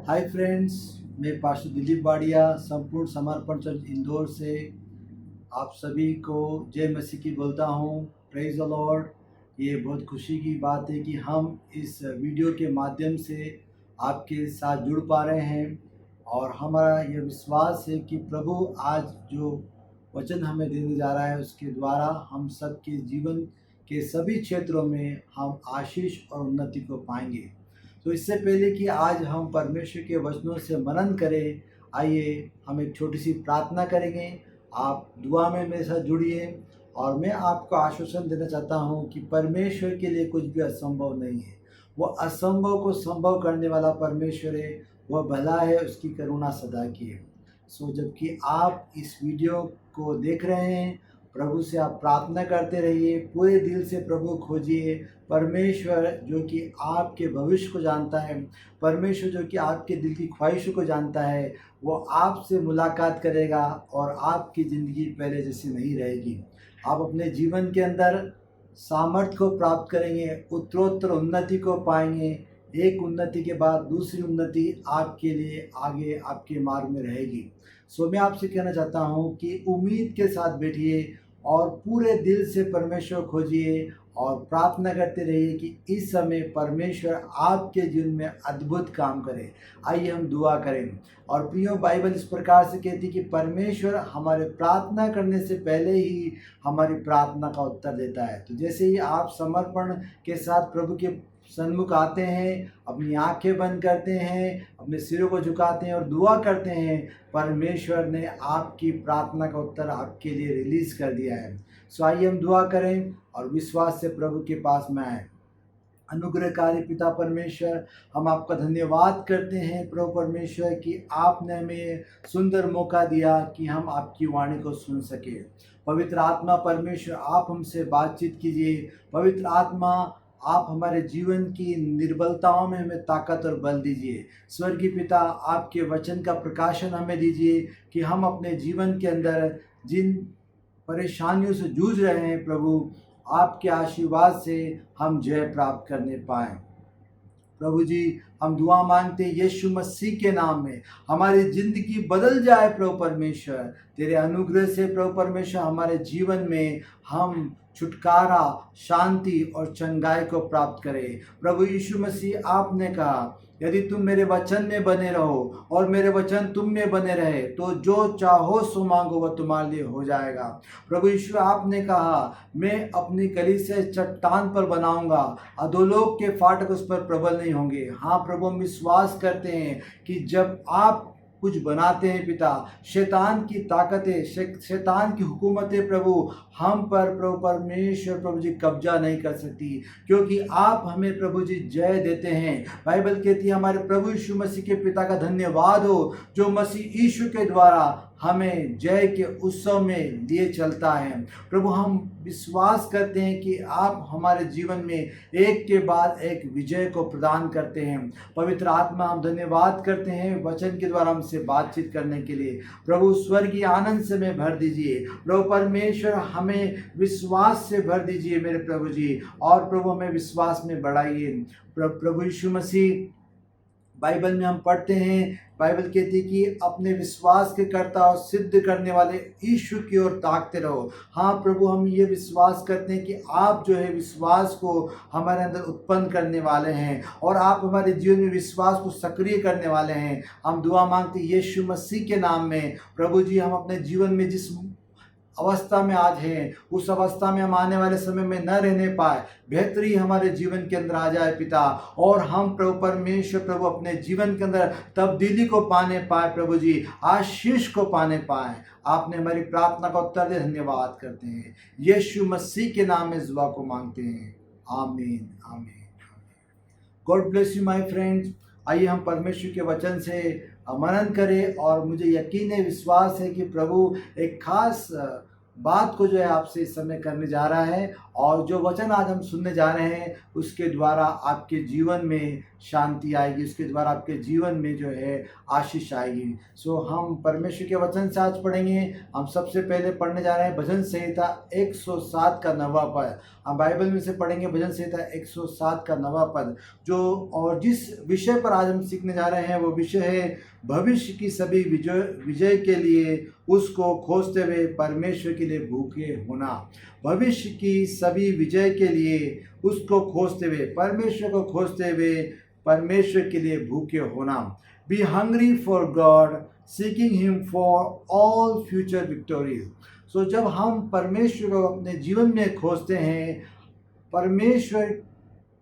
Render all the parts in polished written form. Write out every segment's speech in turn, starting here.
Hi friends, मैं pastor Dilip बाड़िया संपूर्ण समर्पण चर्च इंदौर से आप सभी को जय मसीह की बोलता हूँ। Praise the Lord. ये बहुत खुशी की बात है कि हम इस वीडियो के माध्यम से आपके साथ जुड़ पा रहे हैं और हमारा यह विश्वास है कि प्रभु आज जो वचन हमें देने जा रहा है उसके द्वारा हम सबके जीवन के सभी क्षेत्रों में हम आशीष और उन्नति को पाएंगे। तो इससे पहले कि आज हम परमेश्वर के वचनों से मनन करें, आइए हम एक छोटी सी प्रार्थना करेंगे। आप दुआ में मेरे साथ जुड़िए और मैं आपको आश्वासन देना चाहता हूँ कि परमेश्वर के लिए कुछ भी असंभव नहीं है। वो असंभव को संभव करने वाला परमेश्वर है, वह भला है, उसकी करुणा सदा की है। जबकि आप इस वीडियो को देख रहे हैं, प्रभु से आप प्रार्थना करते रहिए, पूरे दिल से प्रभु को खोजिए। परमेश्वर जो कि आपके भविष्य को जानता है, परमेश्वर जो कि आपके दिल की ख्वाहिशों को जानता है, वो आपसे मुलाकात करेगा और आपकी ज़िंदगी पहले जैसी नहीं रहेगी। आप अपने जीवन के अंदर सामर्थ्य को प्राप्त करेंगे, उत्तरोत्तर उन्नति को पाएंगे। एक उन्नति के बाद दूसरी उन्नति आपके लिए आगे आपके मार्ग में रहेगी। मैं आपसे कहना चाहता हूँ कि उम्मीद के साथ बैठिए और पूरे दिल से परमेश्वर खोजिए और प्रार्थना करते रहिए कि इस समय परमेश्वर आपके जीवन में अद्भुत काम करे। आइए हम दुआ करें। और प्रियो, बाइबल इस प्रकार से कहती कि परमेश्वर हमारे प्रार्थना करने से पहले ही हमारी प्रार्थना का उत्तर देता है। तो जैसे ही आप समर्पण के साथ प्रभु के सन्मुख आते हैं, अपनी आंखें बंद करते हैं, अपने सिरों को झुकाते हैं और दुआ करते हैं, परमेश्वर ने आपकी प्रार्थना का उत्तर आपके लिए रिलीज कर दिया है। आइए हम दुआ करें और विश्वास से प्रभु के पास में आए। अनुग्रहकारी पिता परमेश्वर, हम आपका धन्यवाद करते हैं प्रभु परमेश्वर कि आपने हमें सुंदर मौका दिया कि हम आपकी वाणी को सुन सके। पवित्र आत्मा परमेश्वर, आप हमसे बातचीत कीजिए। पवित्र आत्मा, आप हमारे जीवन की निर्बलताओं में हमें ताकत और बल दीजिए। स्वर्गीय पिता, आपके वचन का प्रकाशन हमें दीजिए कि हम अपने जीवन के अंदर जिन परेशानियों से जूझ रहे हैं प्रभु, आपके आशीर्वाद से हम जय प्राप्त करने पाएं। प्रभु जी, हम दुआ मांगते हैं यीशु मसीह के नाम में, हमारी जिंदगी बदल जाए प्रभु परमेश्वर। तेरे अनुग्रह से प्रभु परमेश्वर हमारे जीवन में हम छुटकारा, शांति और चंगाई को प्राप्त करें। प्रभु यीशु मसीह, आपने कहा यदि तुम मेरे वचन में बने रहो और मेरे वचन तुम में बने रहे तो जो चाहो सो मांगो वह तुम्हारे लिए हो जाएगा। प्रभु यीशु, आपने कहा मैं अपनी कलीसिया चट्टान पर बनाऊंगा, अधोलोक के फाटक उस पर प्रबल नहीं होंगे। हाँ प्रभु, हम विश्वास करते हैं कि जब आप कुछ बनाते हैं पिता, शैतान की ताकतें, शैतान की हुकूमतें प्रभु हम पर प्रभु परमेश्वर प्रभु जी कब्जा नहीं कर सकती, क्योंकि आप हमें प्रभु जी जय देते हैं। बाइबल कहती है हमारे प्रभु यीशु मसीह के पिता का धन्यवाद हो जो मसीह यीशु के द्वारा हमें जय के उत्सव में लिए चलता है। प्रभु, हम विश्वास करते हैं कि आप हमारे जीवन में एक के बाद एक विजय को प्रदान करते हैं। पवित्र आत्मा, हम धन्यवाद करते हैं वचन के द्वारा हमसे बातचीत करने के लिए। प्रभु, स्वर्गीय आनंद से हमें भर दीजिए। प्रभु परमेश्वर, हमें विश्वास से भर दीजिए मेरे प्रभु जी, और प्रभु हमें विश्वास में बढ़ाइए। प्रभु यीशु मसीह, बाइबल में हम पढ़ते हैं, बाइबल कहती है कि अपने विश्वास के कर्ता और सिद्ध करने वाले ईश्वर की ओर ताकते रहो। हाँ प्रभु, हम ये विश्वास करते हैं कि आप जो है विश्वास को हमारे अंदर उत्पन्न करने वाले हैं और आप हमारे जीवन में विश्वास को सक्रिय करने वाले हैं। हम दुआ मांगते हैं यीशु मसीह के नाम में। प्रभु जी, हम अपने जीवन में जिस अवस्था में आज हैं, उस अवस्था में हम आने वाले समय में न रहने पाए, बेहतरी हमारे जीवन के अंदर आ जाए पिता, और हम प्रभु परमेश्वर प्रभु अपने जीवन के अंदर तब्दीली को पाने पाए प्रभु जी, आशीष को पाने पाए। आपने हमारी प्रार्थना का उत्तर दे, धन्यवाद करते हैं। यीशु मसीह के नाम में इस दुआ को मांगते हैं, आमीन आमीन। God bless you my friends. आइए हम परमेश्वर के वचन से मनन करें और मुझे यकीन है, विश्वास है कि प्रभु एक खास बात को जो है आपसे इस समय करने जा रहा है, और जो वचन आज हम सुनने जा रहे हैं उसके द्वारा आपके जीवन में शांति आएगी, उसके द्वारा आपके जीवन में जो है आशीष आएगी। सो हम परमेश्वर के वचन से आज पढ़ेंगे। हम सबसे पहले पढ़ने जा रहे हैं भजन संहिता 107 का 9वां पद। हम बाइबल में से पढ़ेंगे भजन संहिता 107 का 9वां पद। जो और जिस विषय पर आज हम सीखने जा रहे हैं वो विषय है भविष्य की सभी विजय के लिए उसको खोजते हुए परमेश्वर के लिए भूखे होना। भविष्य की सभी विजय के लिए उसको खोजते हुए, परमेश्वर को खोजते हुए परमेश्वर के लिए भूखे होना। Be hungry for God, seeking him for all future victories. So जब हम परमेश्वर को अपने जीवन में खोजते हैं, परमेश्वर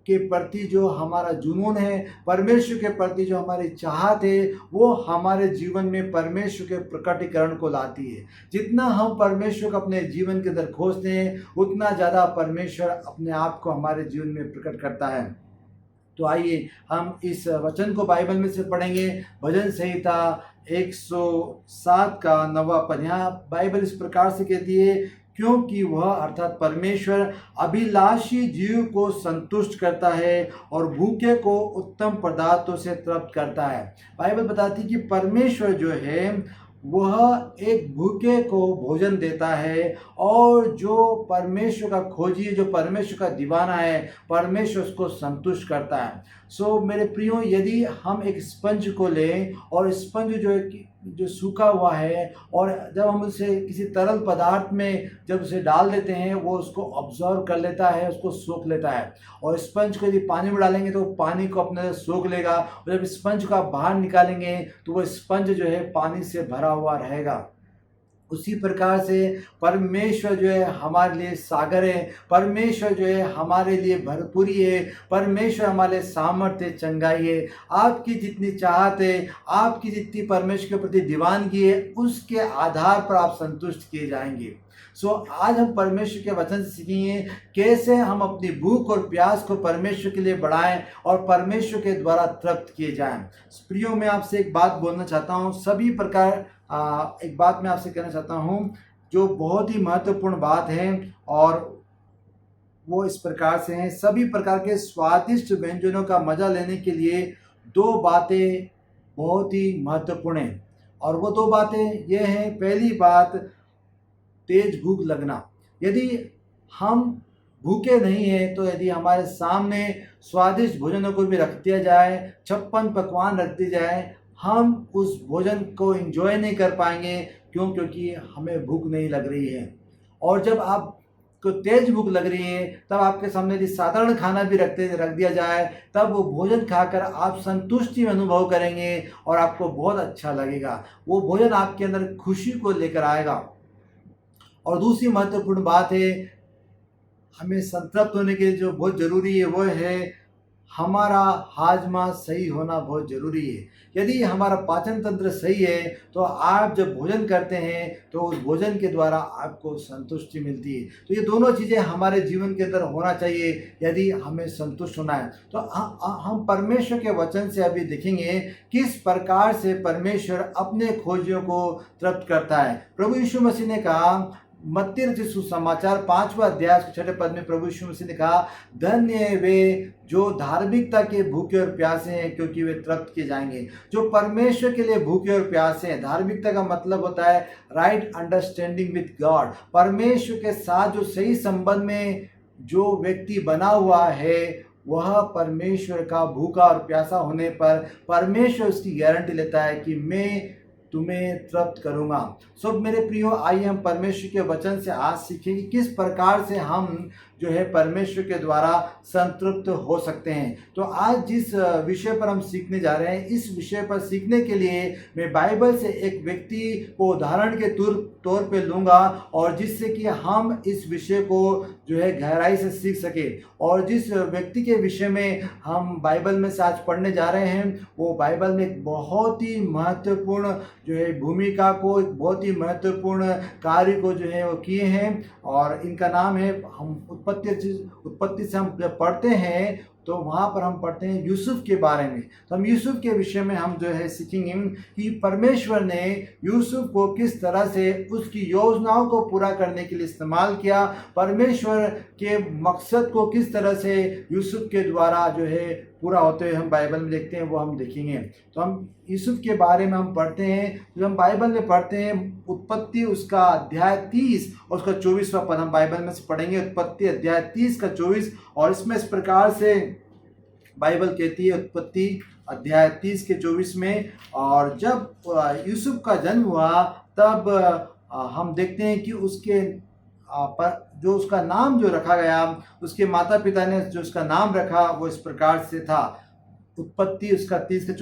के प्रति जो हमारा जुनून है, परमेश्वर के प्रति जो हमारी चाहत है, वो हमारे जीवन में परमेश्वर के प्रकटीकरण को लाती है। जितना हम परमेश्वर को अपने जीवन के अंदर खोजते हैं, उतना ज़्यादा परमेश्वर अपने आप को हमारे जीवन में प्रकट करता है। तो आइए हम इस वचन को बाइबल में से पढ़ेंगे। भजन संहिता 107 का 9वां पद। यहाँ बाइबल इस प्रकार से कहती है, क्योंकि वह अर्थात परमेश्वर अभिलाषी जीव को संतुष्ट करता है और भूखे को उत्तम पदार्थों से तृप्त करता है। बाइबल बताती है कि परमेश्वर जो है वह एक भूखे को भोजन देता है, और जो परमेश्वर का खोजी है, जो परमेश्वर का दीवाना है, परमेश्वर उसको संतुष्ट करता है। सो मेरे प्रियो, यदि हम एक स्पंज को लें और स्पंज जो है जो सूखा हुआ है, और जब हम उसे किसी तरल पदार्थ में जब उसे डाल देते हैं, वो उसको ऑब्जर्व कर लेता है, उसको सोख लेता है। और स्पंज को यदि पानी में डालेंगे तो पानी को अपने सोख लेगा, और जब स्पंज को आप बाहर निकालेंगे तो वो स्पंज जो है पानी से भरा हुआ रहेगा। उसी प्रकार से परमेश्वर जो है हमारे लिए सागर है, परमेश्वर जो है हमारे लिए भरपूरी है, परमेश्वर हमारे सामर्थ्य चंगाई है। आपकी जितनी चाहत है, आपकी जितनी परमेश्वर के प्रति दीवानगी है, उसके आधार पर आप संतुष्ट किए जाएंगे। सो आज हम परमेश्वर के वचन से सीखेंगे कैसे हम अपनी भूख और प्यास को परमेश्वर के लिए बढ़ाएं और परमेश्वर के द्वारा तृप्त किए जाएं। प्रियो, मैं आपसे एक बात बोलना चाहता हूं, सभी प्रकार एक बात मैं आपसे कहना चाहता हूं जो बहुत ही महत्वपूर्ण बात है, और वो इस प्रकार से हैं। सभी प्रकार के स्वादिष्ट व्यंजनों का मजा लेने के लिए दो बातें बहुत ही महत्वपूर्ण हैं, और वो दो बातें ये हैं। पहली बात, तेज भूख लगना। यदि हम भूखे नहीं हैं, तो यदि हमारे सामने स्वादिष्ट भोजनों को भी रख दिया जाए, 56 पकवान रख दिए जाए, हम उस भोजन को एंजॉय नहीं कर पाएंगे। क्यों? क्योंकि हमें भूख नहीं लग रही है। और जब आपको तेज भूख लग रही है, तब आपके सामने यदि साधारण खाना भी रख दिया जाए, तब वो भोजन खाकर आप संतुष्टि में अनुभव करेंगे और आपको बहुत अच्छा लगेगा। वो भोजन आपके अंदर खुशी को लेकर आएगा। और दूसरी महत्वपूर्ण बात है, हमें संतृप्त होने के लिए जो बहुत ज़रूरी है वो है हमारा हाजमा सही होना बहुत ज़रूरी है। यदि हमारा पाचन तंत्र सही है, तो आप जब भोजन करते हैं तो उस भोजन के द्वारा आपको संतुष्टि मिलती है। तो ये दोनों चीज़ें हमारे जीवन के अंदर होना चाहिए यदि हमें संतुष्ट होना है। तो हम परमेश्वर के वचन से अभी देखेंगे किस प्रकार से परमेश्वर अपने खोजियों को तृप्त करता है। प्रभु यीशु मसीह ने कहा, मत्ती रचित सुसमाचार 5वां अध्याय 6 पद में प्रभु यीशु मसीह ने कहा, धन्य है वे जो धार्मिकता के भूखे और प्यासे हैं, क्योंकि वे तृप्त किए जाएंगे। जो परमेश्वर के लिए भूखे और प्यासे हैं, धार्मिकता का मतलब होता है राइट अंडरस्टैंडिंग विद गॉड। परमेश्वर के साथ जो सही संबंध में जो व्यक्ति बना हुआ है, वह परमेश्वर का भूखा और प्यासा होने पर परमेश्वर उसकी गारंटी लेता है कि मैं तुम्हें तृप्त करूंगा। सो मेरे प्रियो, आइए हम परमेश्वर के वचन से आज सीखें कि किस प्रकार से हम जो है परमेश्वर के द्वारा संतृप्त हो सकते हैं। तो आज जिस विषय पर हम सीखने जा रहे हैं, इस विषय पर सीखने के लिए मैं बाइबल से एक व्यक्ति को उदाहरण के तौर पे लूँगा, और जिससे कि हम इस विषय को जो है गहराई से सीख सके। और जिस व्यक्ति के विषय में हम बाइबल में से आज पढ़ने जा रहे हैं, वो बाइबल में एक बहुत ही महत्वपूर्ण जो है भूमिका को, एक बहुत ही महत्वपूर्ण कार्य को जो है वो किए हैं, और इनका नाम है, हम उत्पत्ति से हम जब पढ़ते हैं तो वहाँ पर हम पढ़ते हैं यूसुफ के बारे में। तो हम यूसुफ के विषय में हम जो है सीखेंगे कि परमेश्वर ने यूसुफ को किस तरह से उसकी योजनाओं को पूरा करने के लिए इस्तेमाल किया, परमेश्वर के मकसद को किस तरह से यूसुफ के द्वारा जो है पूरा होते हुए हम बाइबल में देखते हैं, वो हम देखेंगे। तो हम यूसुफ के बारे में हम पढ़ते हैं, जब हम बाइबल में पढ़ते हैं उत्पत्ति उसका अध्याय 30 और उसका 24वां पद हम बाइबल में से पढ़ेंगे। उत्पत्ति अध्याय 30 का 24, और इसमें इस प्रकार से बाइबल कहती है, उत्पत्ति अध्याय 30 के 24 में, और जब यूसुफ का जन्म हुआ तब हम देखते हैं कि उसके पर जो उसका नाम जो रखा गया, उसके माता पिता ने जो उसका नाम रखा वो इस प्रकार से था। उत्पत्ति उसका 30 के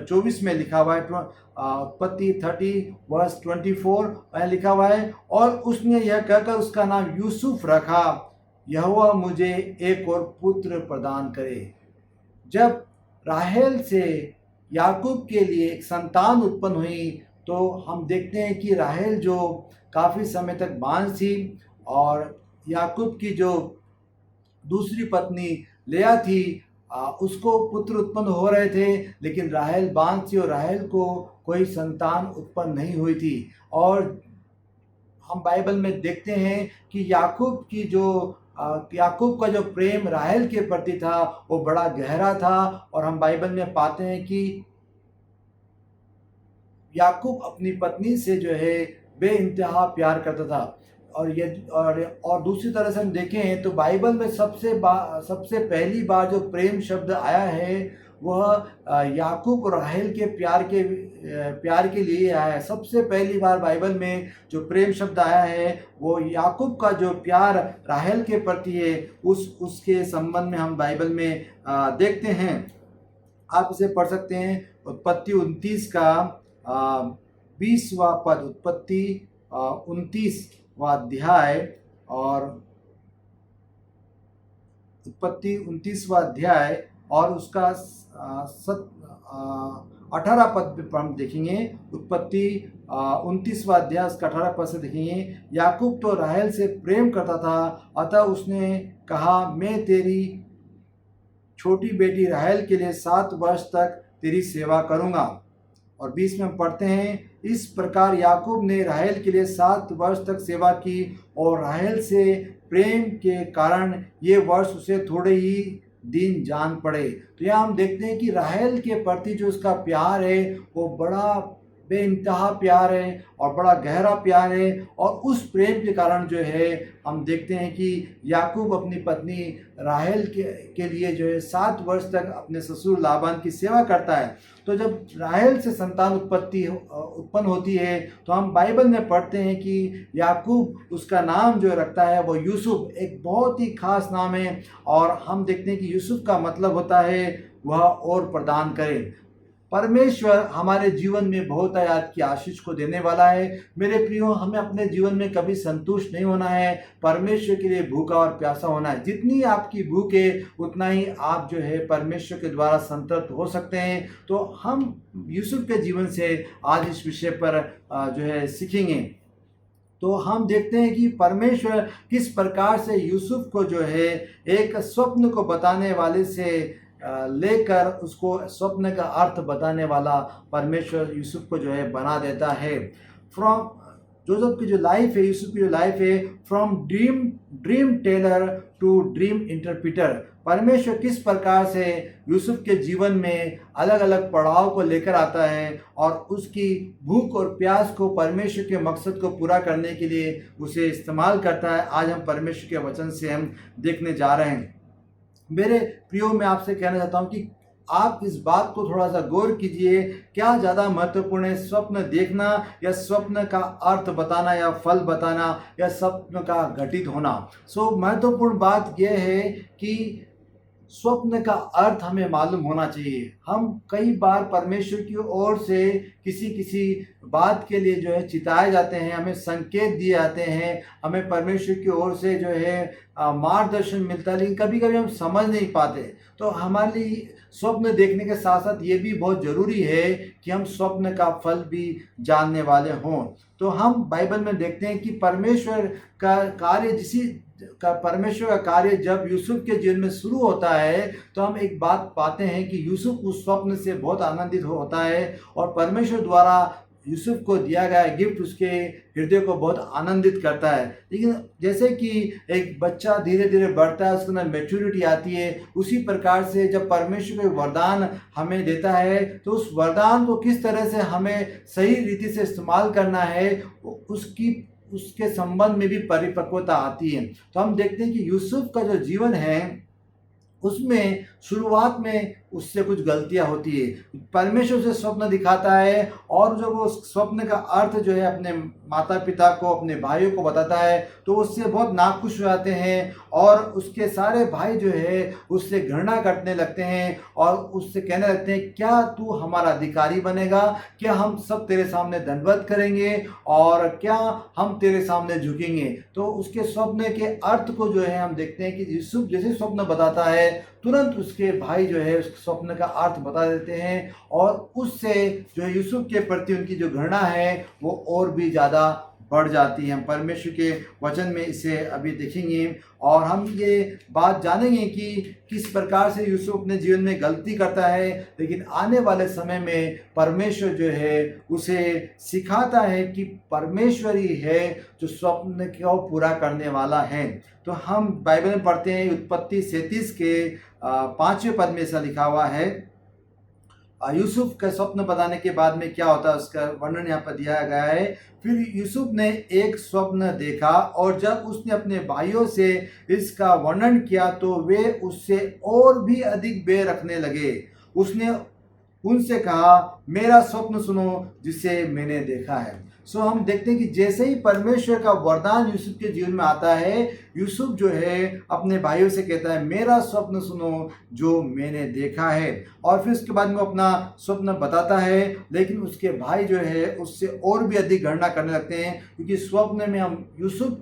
24 में लिखा हुआ है, उत्पत्ति 30:24 में लिखा हुआ है, और उसने यह कहकर उसका नाम यूसुफ रखा, यहोवा मुझे एक और पुत्र प्रदान करे। जब राहेल से याकूब के लिए एक संतान उत्पन्न हुई तो हम देखते हैं कि राहेल जो काफ़ी समय तक बांझ थी, और याकूब की जो दूसरी पत्नी लेया थी उसको पुत्र उत्पन्न हो रहे थे, लेकिन राहेल बांझ थी और राहेल को कोई संतान उत्पन्न नहीं हुई थी। और हम बाइबल में देखते हैं कि याकूब का जो प्रेम राहेल के प्रति था वो बड़ा गहरा था, और हम बाइबल में पाते हैं कि याकूब अपनी पत्नी से जो है बेइंतहा प्यार करता था। और दूसरी तरह से हम देखें तो बाइबल में सबसे पहली बार जो प्रेम शब्द आया है वह याकूब और राहेल के प्यार के लिए आया है। सबसे पहली बार बाइबल में जो प्रेम शब्द आया है वो याकूब का जो प्यार राहेल के प्रति है उसके संबंध में हम बाइबल में देखते हैं। आप इसे पढ़ सकते हैं, उत्पत्ति 29 का 20वां पद, उत्पत्ति 29वां अध्याय और उत्पत्ति 29वां अध्याय और उसका 18 पद पे हम देखेंगे। उत्पत्ति 29वां अध्याय उसका 18 पद से देखेंगे। याकूब तो राहेल से प्रेम करता था, अतः उसने कहा मैं तेरी छोटी बेटी राहेल के लिए 7 वर्ष तक तेरी सेवा करूँगा। और 20 में हम पढ़ते हैं, इस प्रकार याकूब ने राहेल के लिए 7 वर्ष तक सेवा की, और राहेल से प्रेम के कारण ये वर्ष उसे थोड़े ही दिन जान पड़े। तो यहाँ हम देखते हैं कि राहेल के प्रति जो उसका प्यार है वो बड़ा बेइंतहा प्यार है और बड़ा गहरा प्यार है, और उस प्रेम के कारण जो है हम देखते हैं कि याकूब अपनी पत्नी राहेल के लिए जो है 7 वर्ष तक अपने ससुर लाबान की सेवा करता है। तो जब राहेल से संतान उत्पन्न होती है तो हम बाइबल में पढ़ते हैं कि याकूब उसका नाम जो रखता है वो यूसुफ, एक बहुत ही खास नाम है, और हम देखते हैं कि यूसुफ का मतलब होता है वह और प्रदान करे। परमेश्वर हमारे जीवन में बहुत आयात की आशीष को देने वाला है। मेरे प्रियो, हमें अपने जीवन में कभी संतुष्ट नहीं होना है, परमेश्वर के लिए भूखा और प्यासा होना है। जितनी आपकी भूख है उतना ही आप जो है परमेश्वर के द्वारा संतृप्त हो सकते हैं। तो हम यूसुफ के जीवन से आज इस विषय पर जो है सीखेंगे। तो हम देखते हैं कि परमेश्वर किस प्रकार से यूसुफ को जो है एक स्वप्न को बताने वाले से लेकर उसको स्वप्न का अर्थ बताने वाला परमेश्वर यूसुफ को जो है बना देता है। फ्रॉम जोसेफ की जो लाइफ है, यूसुफ की जो लाइफ है, from dream teller to dream interpreter, परमेश्वर किस प्रकार से यूसुफ के जीवन में अलग अलग पड़ाव को लेकर आता है और उसकी भूख और प्यास को परमेश्वर के मकसद को पूरा करने के लिए उसे इस्तेमाल करता है। आज हम परमेश्वर के वचन से हम देखने जा रहे हैं। मेरे प्रियो, मैं आपसे कहना चाहता हूं कि आप इस बात को थोड़ा सा गौर कीजिए, क्या ज़्यादा महत्वपूर्ण है, स्वप्न देखना या स्वप्न का अर्थ बताना या फल बताना या स्वप्न का घटित होना। महत्वपूर्ण बात यह है कि स्वप्न का अर्थ हमें मालूम होना चाहिए। हम कई बार परमेश्वर की ओर से किसी बात के लिए जो है चिताए जाते हैं, हमें संकेत दिए जाते हैं, हमें परमेश्वर की ओर से जो है मार्गदर्शन मिलता है, लेकिन कभी कभी हम समझ नहीं पाते। तो हमारे लिए स्वप्न देखने के साथ साथ ये भी बहुत ज़रूरी है कि हम स्वप्न का फल भी जानने वाले हों। तो हम बाइबल में देखते हैं कि परमेश्वर का कार्य का परमेश्वर का कार्य जब यूसुफ के जीवन में शुरू होता है तो हम एक बात पाते हैं कि यूसुफ उस स्वप्न से बहुत आनंदित होता है और परमेश्वर द्वारा यूसुफ को दिया गया गिफ्ट उसके हृदय को बहुत आनंदित करता है। लेकिन जैसे कि एक बच्चा धीरे धीरे बढ़ता है, उसके अंदर मैच्योरिटी आती है, उसी प्रकार से जब परमेश्वर कोई वरदान हमें देता है तो उस वरदान को किस तरह से हमें सही रीति से इस्तेमाल करना है उसके संबंध में भी परिपक्वता आती है। तो हम देखते हैं कि यूसुफ का जो जीवन है उसमें शुरुआत में उससे कुछ गलतियां होती है। परमेश्वर उसे स्वप्न दिखाता है और जब वो स्वप्न का अर्थ जो है अपने माता पिता को, अपने भाइयों को बताता है तो उससे बहुत नाखुश हो जाते हैं और उसके सारे भाई जो है उससे घृणा करने लगते हैं और उससे कहने लगते हैं, क्या तू हमारा अधिकारी बनेगा? क्या हम सब तेरे सामने दंडवत करेंगे और क्या हम तेरे सामने झुकेंगे? तो उसके स्वप्न के अर्थ को जो है हम देखते हैं कि यूसुफ जैसे स्वप्न बताता है तुरंत उसके भाई जो है उस स्वप्न का अर्थ बता देते हैं और उससे जो है यूसुफ के प्रति उनकी जो घृणा है वो और भी ज़्यादा बढ़ जाती है। हम परमेश्वर के वचन में इसे अभी देखेंगे और हम ये बात जानेंगे कि किस प्रकार से यूसुफ अपने जीवन में गलती करता है, लेकिन आने वाले समय में परमेश्वर जो है उसे सिखाता है कि परमेश्वर ही है जो स्वप्न को पूरा करने वाला है। तो हम बाइबल में पढ़ते हैं उत्पत्ति 37 के 5वें पद में ऐसा लिखा हुआ है। यूसुफ का स्वप्न बताने के बाद में क्या होता है उसका वर्णन यहाँ पर दिया गया है। फिर यूसुफ ने एक स्वप्न देखा और जब उसने अपने भाइयों से इसका वर्णन किया तो वे उससे और भी अधिक बैर रखने लगे। उसने उनसे कहा, मेरा स्वप्न सुनो जिसे मैंने देखा है। सो हम देखते हैं कि जैसे ही परमेश्वर का वरदान यूसुफ के जीवन में आता है, यूसुफ जो है अपने भाइयों से कहता है, मेरा स्वप्न सुनो जो मैंने देखा है। और फिर उसके बाद में अपना स्वप्न बताता है, लेकिन उसके भाई जो है उससे और भी अधिक घृणा करने लगते हैं, क्योंकि स्वप्न में हम यूसुफ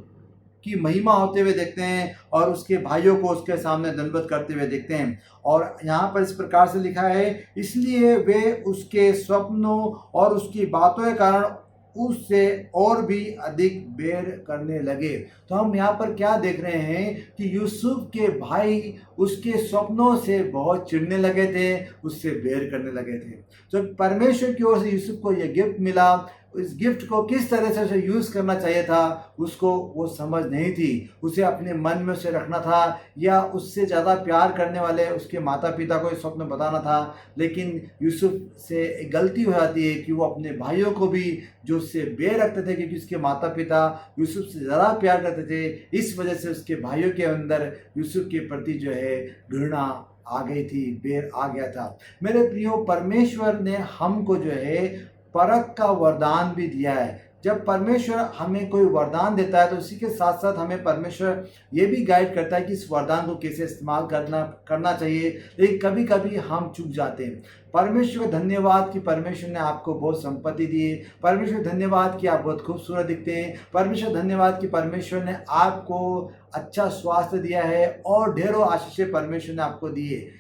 की महिमा होते हुए देखते हैं और उसके भाइयों को उसके सामने दंडवत करते हुए देखते हैं। और यहाँ पर इस प्रकार से लिखा है, इसलिए वे उसके स्वप्नों और उसकी बातों के कारण उससे और भी अधिक बैर करने लगे। तो हम यहाँ पर क्या देख रहे हैं कि यूसुफ के भाई उसके स्वप्नों से बहुत चिढ़ने लगे थे, उससे बैर करने लगे थे। जब परमेश्वर की ओर से यूसुफ को यह गिफ्ट मिला, इस गिफ्ट को किस तरह से उसे यूज़ करना चाहिए था उसको वो समझ नहीं थी। उसे अपने मन में उसे रखना था या उससे ज़्यादा प्यार करने वाले उसके माता पिता को ये स्वप्न बताना था। लेकिन यूसुफ से एक गलती हो जाती है कि वो अपने भाइयों को भी जो उससे बैर रखते थे, क्योंकि उसके माता पिता यूसुफ से ज़्यादा प्यार करते थे, इस वजह से उसके भाइयों के अंदर यूसुफ के प्रति जो है घृणा आ गई थी, बैर आ गया था। मेरे प्रियो, परमेश्वर ने हमको जो है परख का वरदान भी दिया है। जब परमेश्वर हमें कोई वरदान देता है तो उसी के साथ साथ हमें परमेश्वर ये भी गाइड करता है कि इस वरदान को कैसे इस्तेमाल करना चाहिए। लेकिन कभी कभी हम चूक जाते हैं। परमेश्वर धन्यवाद कि परमेश्वर ने आपको बहुत संपत्ति दी है। परमेश्वर धन्यवाद कि आप बहुत खूबसूरत दिखते हैं। परमेश्वर धन्यवाद कि परमेश्वर ने आपको अच्छा स्वास्थ्य दिया है और ढेरों आशीषें परमेश्वर ने आपको दी है।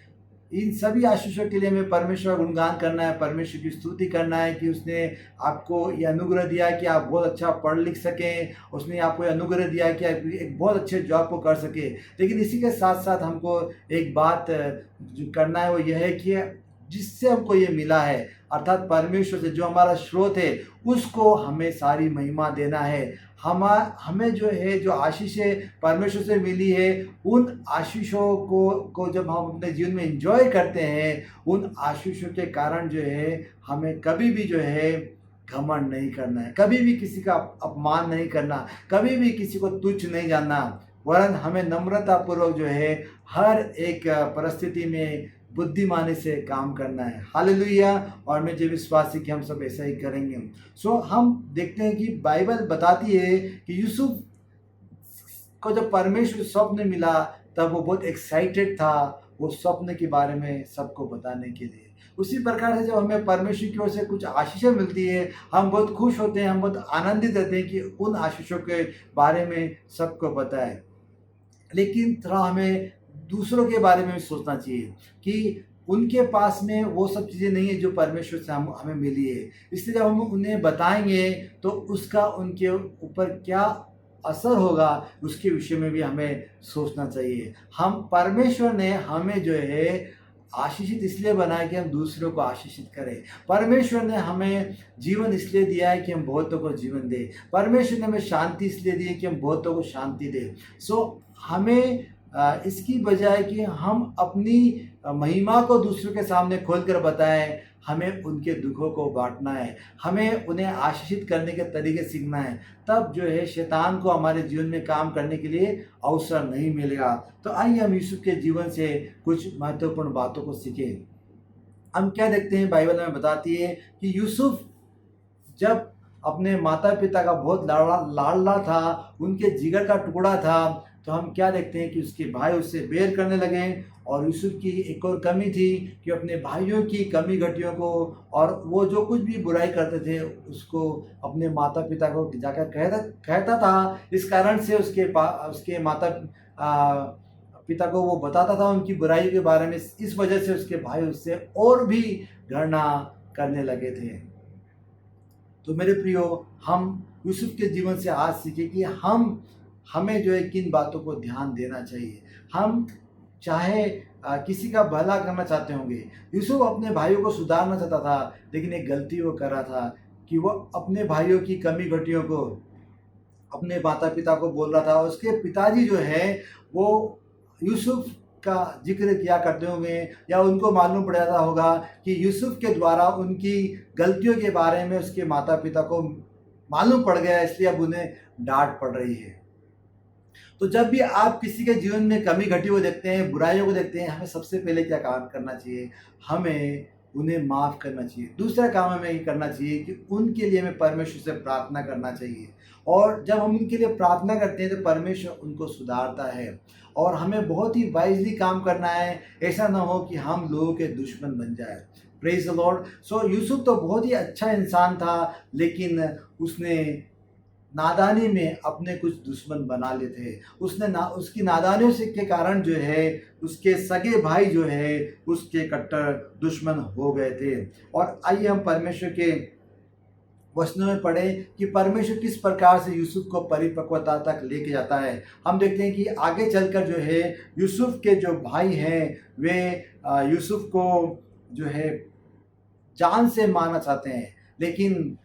इन सभी आशीषों के लिए हमें परमेश्वर का गुणगान करना है, परमेश्वर की स्तुति करना है कि उसने आपको ये अनुग्रह दिया है कि आप बहुत अच्छा पढ़ लिख सकें, उसने आपको ये अनुग्रह दिया है कि आप एक बहुत अच्छे जॉब को कर सके। लेकिन इसी के साथ साथ हमको एक बात जो करना है वो यह है कि जिससे हमको ये मिला है, अर्थात परमेश्वर से जो हमारा स्रोत है, उसको हमें सारी महिमा देना है। हमें जो है जो आशीषें परमेश्वर से मिली है, उन आशीषों को जब हम अपने जीवन में एंजॉय करते हैं, उन आशीषों के कारण जो है हमें कभी भी जो है घमंड नहीं करना है, कभी भी किसी का अपमान नहीं करना, कभी भी किसी को तुच्छ नहीं जानना, वरन हमें नम्रतापूर्वक जो है हर एक परिस्थिति में बुद्धिमानी से काम करना है। हालेलुया। और मैं जो विश्वासी कि हम सब ऐसा ही करेंगे। सो हम देखते हैं कि बाइबल बताती है कि यूसुफ को जब परमेश्वर स्वप्न मिला तब वो बहुत एक्साइटेड था वो स्वप्न के बारे में सबको बताने के लिए। उसी प्रकार से जब हमें परमेश्वर की ओर से कुछ आशीषें मिलती है, हम बहुत खुश होते हैं, हम बहुत आनंदित रहते हैं कि उन आशीषों के बारे में सबको बताएं। लेकिन थोड़ा हमें दूसरों के बारे में भी सोचना चाहिए कि उनके पास में वो सब चीज़ें नहीं है जो परमेश्वर से हमें मिली है। इसलिए जब हम उन्हें बताएंगे तो उसका उनके ऊपर क्या असर होगा उसके विषय में भी हमें सोचना चाहिए। हम परमेश्वर ने हमें जो है आशीषित इसलिए बनाया कि हम दूसरों को आशीषित करें। परमेश्वर ने हमें जीवन इसलिए दिया है कि हम बहुतों को जीवन दें। परमेश्वर ने हमें शांति इसलिए दी है कि हम बहुतों को शांति दें। हमें इसकी बजाय कि हम अपनी महिमा को दूसरों के सामने खोलकर बताएं, हमें उनके दुखों को बांटना है, हमें उन्हें आशीषित करने के तरीके सीखना है। तब जो है शैतान को हमारे जीवन में काम करने के लिए अवसर नहीं मिलेगा। तो आइए हम यूसुफ के जीवन से कुछ महत्वपूर्ण बातों को सीखें। हम क्या देखते हैं, बाइबल में बताती है कि यूसुफ जब अपने माता पिता का बहुत लाडला था, उनके जिगर का टुकड़ा था, तो हम क्या देखते हैं कि उसके भाई उससे बैर करने लगे। और यूसुफ की एक और कमी थी कि अपने भाइयों की कमी घटियों को और वो जो कुछ भी बुराई करते थे उसको अपने माता पिता को जाकर कहता था। इस कारण से उसके माता पिता को वो बताता था उनकी बुराई के बारे में। इस वजह से उसके भाई उससे और भी घृणा करने लगे थे। तो मेरे प्रियो, हम यूसुफ के जीवन से आज सीखे कि हमें जो है किन बातों को ध्यान देना चाहिए। हम चाहे किसी का भला करना चाहते होंगे। यूसुफ अपने भाइयों को सुधारना चाहता था, लेकिन एक गलती वो कर रहा था कि वो अपने भाइयों की कमी घटियों को अपने माता पिता को बोल रहा था। उसके पिताजी जो है वो यूसुफ का जिक्र किया करते होंगे, या उनको मालूम पड़ जाता होगा कि यूसुफ के द्वारा उनकी गलतियों के बारे में उसके माता पिता को मालूम पड़ गया, इसलिए अब उन्हें डांट पड़ रही है। तो जब भी आप किसी के जीवन में कमी घटी को देखते हैं, बुराइयों को देखते हैं, हमें सबसे पहले क्या काम करना चाहिए? हमें उन्हें माफ़ करना चाहिए। दूसरा काम हमें ये करना चाहिए कि उनके लिए हमें परमेश्वर से प्रार्थना करना चाहिए। और जब हम उनके लिए प्रार्थना करते हैं तो परमेश्वर उनको सुधारता है। और हमें बहुत ही वाइजली काम करना है, ऐसा ना हो कि हम लोगों के दुश्मन बन जाए। Praise the Lord. यूसुफ तो बहुत ही अच्छा इंसान था, लेकिन उसने नादानी में अपने कुछ दुश्मन बना लिए थे। उसकी नादानियों से के कारण जो है उसके सगे भाई जो है उसके कट्टर दुश्मन हो गए थे। और आइए हम परमेश्वर के वचनों में पढ़े कि परमेश्वर किस प्रकार से यूसुफ को परिपक्वता तक लेके जाता है। हम देखते हैं कि आगे चलकर जो है यूसुफ के जो भाई हैं वे यूसुफ को जो है जान से मारना चाहते हैं, लेकिन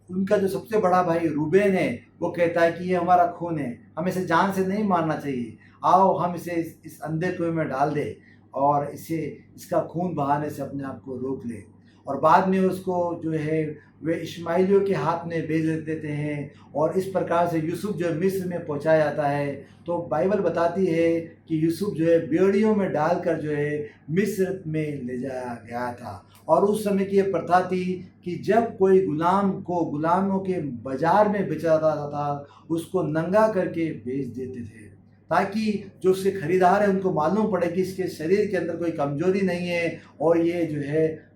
उनका जो सबसे बड़ा भाई रूबेन है वो कहता है कि ये हमारा खून है, हमें इसे जान से नहीं मारना चाहिए। आओ हम इसे इस अंधे कुएं में डाल दे और इसका खून बहाने से अपने आप को रोक ले। और बाद में उसको जो है वे इश्माइलियों के हाथ में भेज देते हैं और इस प्रकार से यूसुफ जो है मिस्र में पहुंचाया जाता है। तो बाइबल बताती है कि यूसुफ जो है बेड़ियों में डालकर जो है मिस्र में ले जाया गया था। और उस समय की ये प्रथा थी कि जब कोई गुलाम को गुलामों के बाजार में बेचा जाता था, उसको नंगा करके बेच देते थे, ताकि जो उसके खरीदार है उनको मालूम पड़े कि इसके शरीर के अंदर कोई कमजोरी नहीं है और ये जो है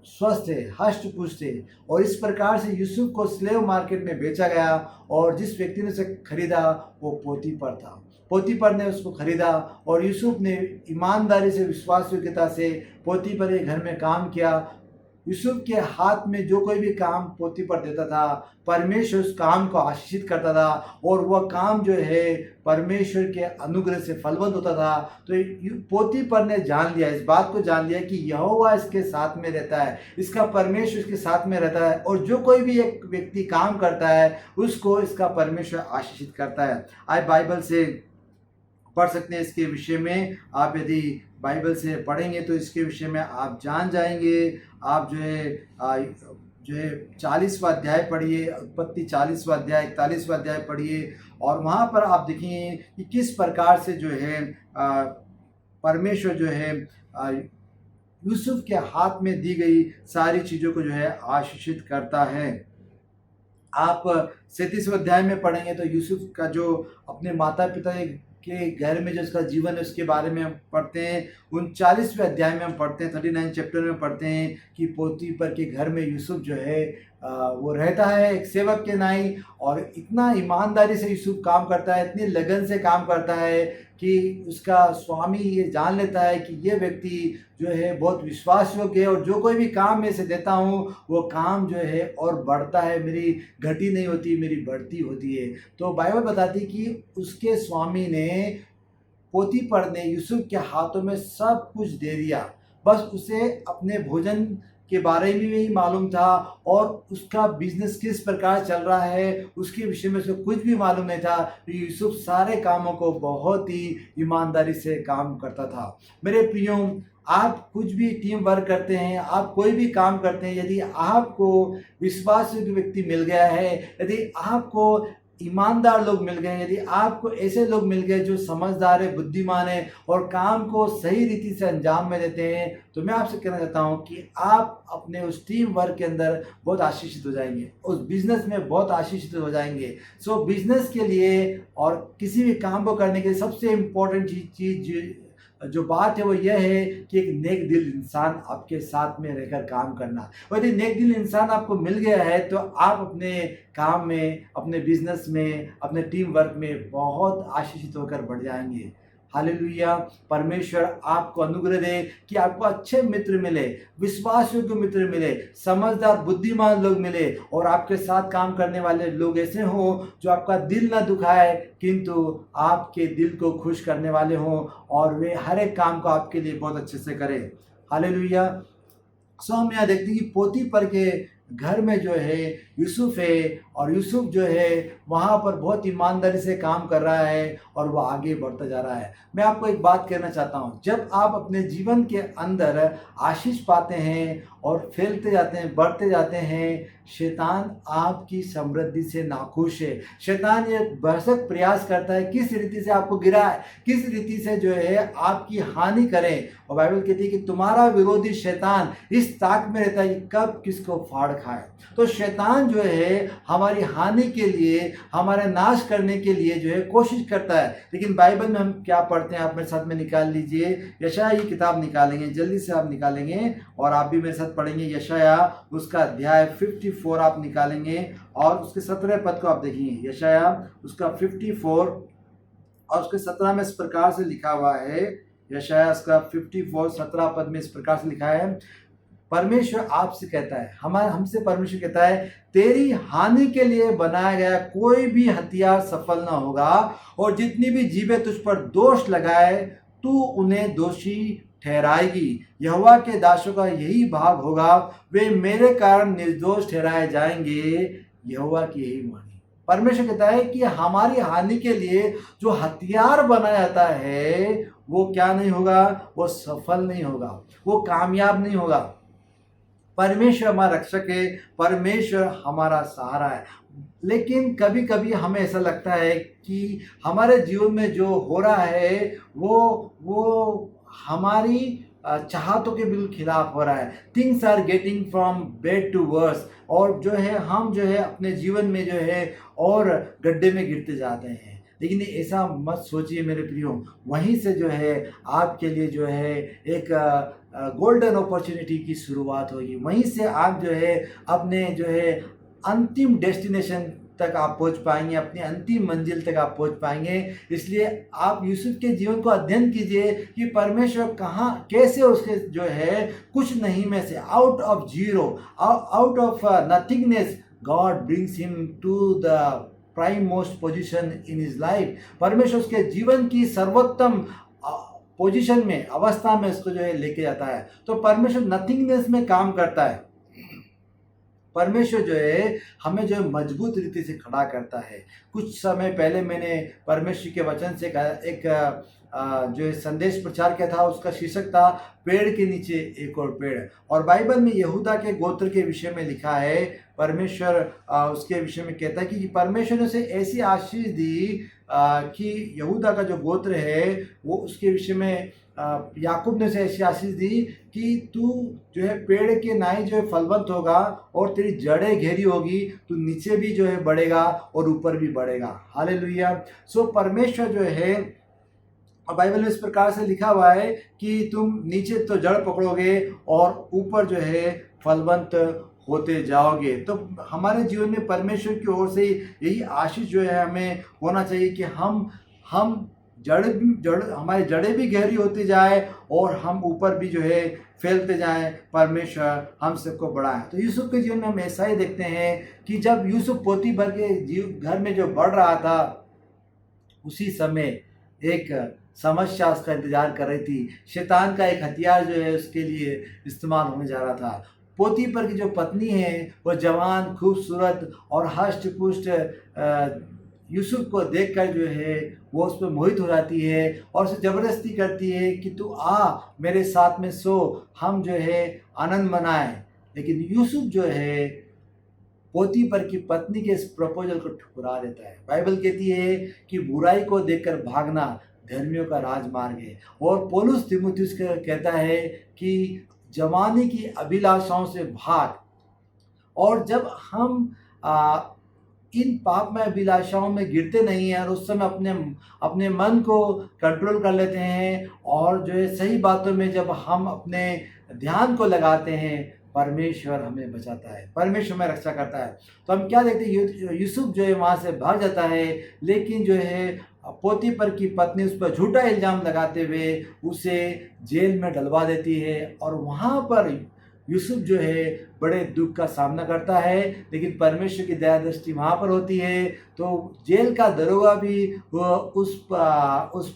स्वस्थ है, हष्ट पुष्ट है। और इस प्रकार से यूसुफ को स्लेव मार्केट में बेचा गया और जिस व्यक्ति ने उसे खरीदा वो पोतीफर था। पोतीफर ने उसको खरीदा और यूसुफ ने ईमानदारी से, विश्वास योग्यता से पोतीफर के घर में काम किया। यूसुफ के हाथ में जो कोई भी काम पोतीफर देता था, परमेश्वर उस काम को आशीषित करता था और वह काम जो है परमेश्वर के अनुग्रह से फलवंत होता था। तो पोतीफर ने जान लिया, इस बात को जान लिया कि यहोवा इसके साथ में रहता है, इसका परमेश्वर इसके साथ में रहता है और जो कोई भी एक व्यक्ति काम करता है उसको इसका परमेश्वर आशीषित करता है। आज बाइबल से पढ़ सकते हैं इसके विषय में। आप यदि बाइबल से पढ़ेंगे तो इसके विषय में आप जान जाएंगे। आप जो है 40वां अध्याय पढ़िए, उत्पत्ति 40वां अध्याय, 41वां अध्याय पढ़िए और वहाँ पर आप देखेंगे कि किस प्रकार से जो है परमेश्वर जो है यूसुफ के हाथ में दी गई सारी चीज़ों को जो है आशीषित करता है। आप 37वें अध्याय में पढ़ेंगे तो यूसुफ का जो अपने माता पिता के घर में जो उसका जीवन है उसके बारे में हम पढ़ते हैं। 39वें अध्याय में हम पढ़ते हैं, 39 चैप्टर में पढ़ते हैं कि पोतीफर के घर में यूसुफ जो है वो रहता है एक सेवक के नाई, और इतना ईमानदारी से यूसुफ काम करता है, इतनी लगन से काम करता है कि उसका स्वामी ये जान लेता है कि ये व्यक्ति जो है बहुत विश्वास योग्य है, और जो कोई भी काम मैं इसे देता हूँ वो काम जो है और बढ़ता है, मेरी घटी नहीं होती, मेरी बढ़ती होती है। तो बाइबल बताती कि उसके स्वामी ने, पोतीफर ने यूसुफ के हाथों में सब कुछ दे दिया। बस उसे अपने भोजन के बारे में भी मालूम था, और उसका बिजनेस किस प्रकार चल रहा है उसके विषय में उसे कुछ भी मालूम नहीं था। यूसुफ सारे कामों को बहुत ही ईमानदारी से काम करता था। मेरे प्रियो, आप कुछ भी टीम वर्क करते हैं, आप कोई भी काम करते हैं, यदि आपको विश्वासयोग्य व्यक्ति मिल गया है, यदि आपको ईमानदार लोग मिल गए, यदि आपको ऐसे लोग मिल गए जो समझदार है, बुद्धिमान है और काम को सही रीति से अंजाम में देते हैं, तो मैं आपसे कहना चाहता हूं कि आप अपने उस टीम वर्क के अंदर बहुत आशीषित हो जाएंगे, उस बिजनेस में बहुत आशीषित हो जाएंगे। सो बिजनेस के लिए और किसी भी काम को करने के लिए सबसे इम्पोर्टेंट चीज़ जो बात है वो यह है कि एक नेक दिल इंसान आपके साथ में रहकर काम करना। और यदि नेक दिल इंसान आपको मिल गया है तो आप अपने काम में, अपने बिजनेस में, अपने टीम वर्क में बहुत आशीषित होकर बढ़ जाएंगे। हालेलुया। परमेश्वर आपको अनुग्रह दे कि आपको अच्छे मित्र मिले, विश्वासयोग्य मित्र मिले, समझदार बुद्धिमान लोग मिले, और आपके साथ काम करने वाले लोग ऐसे हों जो आपका दिल ना दुखाए किंतु आपके दिल को खुश करने वाले हों, और वे हर एक काम को आपके लिए बहुत अच्छे से करें। हालेलुया। सो हम यहाँ देखते हैं कि पोतीफर के घर में जो है यूसुफ है, और यूसुफ जो है वहाँ पर बहुत ईमानदारी से काम कर रहा है और वो आगे बढ़ता जा रहा है। मैं आपको एक बात कहना चाहता हूँ, जब आप अपने जीवन के अंदर आशीष पाते हैं और फैलते जाते हैं, बढ़ते जाते हैं, शैतान आपकी समृद्धि से नाखुश है। शैतान ये भरसक प्रयास करता है किस रीति से आपको गिराए, किस रीति से जो है आपकी हानि करें। और बाइबल कहती है कि तुम्हारा विरोधी शैतान इस ताक में रहता है कि कब किसको फाड़ खाए। तो शैतान जो है हमारी हानि के लिए, हमारे नाश करने के लिए जो है कोशिश करता है। लेकिन बाइबल में हम क्या पढ़ते हैं, आप मेरे साथ में निकाल लीजिए, यशायाह की किताब निकालेंगे, जल्दी से आप निकालेंगे और आप भी मेरे साथ पढ़ेंगे। यशायाह उसका अध्याय 54 आप निकालेंगे और उसके 17 पद को आप देखेंगे। यशायाह उसका 54 और उसके 17 में इस प्रकार से लिखा हुआ है। यशायाह उसका 54 17 पद में इस प्रकार से लिखा है, परमेश्वर आपसे कहता है, हमसे परमेश्वर कहता है, तेरी हानि के लिए बनाया गया कोई भी हथियार सफल ना होगा, और जितनी भी जीभें तुझ पर दोष लगाए तू उन्हें दोषी ठहराएगी। यहोवा के दासों का यही भाग होगा, वे मेरे कारण निर्दोष ठहराए जाएंगे। यहोवा की यही वाणी। परमेश्वर कहता है कि हमारी हानि के लिए जो हथियार बनाया जाता है वो क्या नहीं होगा, वो सफल नहीं होगा, वो कामयाब नहीं होगा। परमेश्वर हमारा रक्षक है, परमेश्वर हमारा सहारा है। लेकिन कभी कभी हमें ऐसा लगता है कि हमारे जीवन में जो हो रहा है वो हमारी चाहतों के बिल्कुल खिलाफ हो रहा है। Things are getting from bad to worse, और जो है हम जो है अपने जीवन में जो है और गड्ढे में गिरते जाते हैं। लेकिन ऐसा मत सोचिए मेरे प्रियो, वहीं से जो है आपके लिए जो है एक गोल्डन अपॉर्चुनिटी की शुरुआत होगी। वहीं से आप जो है अपने जो है अंतिम डेस्टिनेशन तक आप पहुंच पाएंगे, अपनी अंतिम मंजिल तक आप पहुंच पाएंगे। इसलिए आप यूसुफ के जीवन को अध्ययन कीजिए कि परमेश्वर कहाँ कैसे उसके जो है कुछ नहीं में से, out of zero, out of nothingness, God brings him to the prime most position in his life. परमेश्वर उसके जीवन की सर्वोत्तम पोजीशन में, अवस्था में उसको जो है लेके जाता है। तो परमेश्वर नथिंगनेस में काम करता है। परमेश्वर जो है हमें जो है मजबूत रीति से खड़ा करता है। कुछ समय पहले मैंने परमेश्वर के वचन से एक जो है संदेश प्रचार किया था, उसका शीर्षक था पेड़ के नीचे एक और पेड़। और बाइबल में यहूदा के गोत्र के विषय में लिखा है, परमेश्वर उसके विषय में कहता है कि परमेश्वर ने उसे ऐसी आशीष दी कि यहूदा का जो गोत्र है वो उसके विषय में याकूब ने उसे ऐसी आशीष दी कि तू जो है पेड़ के नाई जो है फलवंत होगा और तेरी जड़ें गहरी होगी, तू नीचे भी जो है बढ़ेगा और ऊपर भी बढ़ेगा। हालेलुया। सो परमेश्वर जो है, और बाइबल में इस प्रकार से लिखा हुआ है कि तुम नीचे तो जड़ पकड़ोगे और ऊपर जो है फलवंत होते जाओगे। तो हमारे जीवन में परमेश्वर की ओर से यही आशीष जो है हमें होना चाहिए कि हम जड़ हमारी जड़ें भी गहरी होती जाए और हम ऊपर भी जो है फैलते जाएं, परमेश्वर हम सबको बढ़ाए। तो यूसुफ के जीवन में हम ऐसा ही देखते हैं कि जब यूसुफ पोतीफर के घर में जो बढ़ रहा था, उसी समय एक समस्या उसका इंतजार कर रही थी। शैतान का एक हथियार जो है उसके लिए इस्तेमाल होने जा रहा था। पोतीफर की जो पत्नी है वो जवान, खूबसूरत और हष्ट पुष्ट यूसुफ को देखकर जो है वो उस पर मोहित हो जाती है और उसे ज़बरदस्ती करती है कि तू आ मेरे साथ में सो, हम जो है आनंद मनाएं। लेकिन यूसुफ जो है पोतीफर की पत्नी के इस प्रपोजल को ठुकरा देता है। बाइबल कहती है कि बुराई को देखकर भागना धर्मियों का राजमार्ग है। और पौलुस तीमुथियुस को कहता है कि जवानी की अभिलाषाओं से भाग। और जब हम इन पाप में अभिलाषाओं में गिरते नहीं हैं और उस समय अपने मन को कंट्रोल कर लेते हैं और जो है सही बातों में जब हम अपने ध्यान को लगाते हैं, परमेश्वर हमें बचाता है, परमेश्वर हमें रक्षा करता है। तो हम क्या देखते हैं, यूसुफ जो है वहाँ से भाग जाता है, लेकिन जो है पोतीफर की पत्नी उस पर झूठा इल्ज़ाम लगाते हुए उसे जेल में डलवा देती है और वहाँ पर यूसुफ जो है बड़े दुख का सामना करता है। लेकिन परमेश्वर की दया दृष्टि वहाँ पर होती है, तो जेल का दरोगा भी उस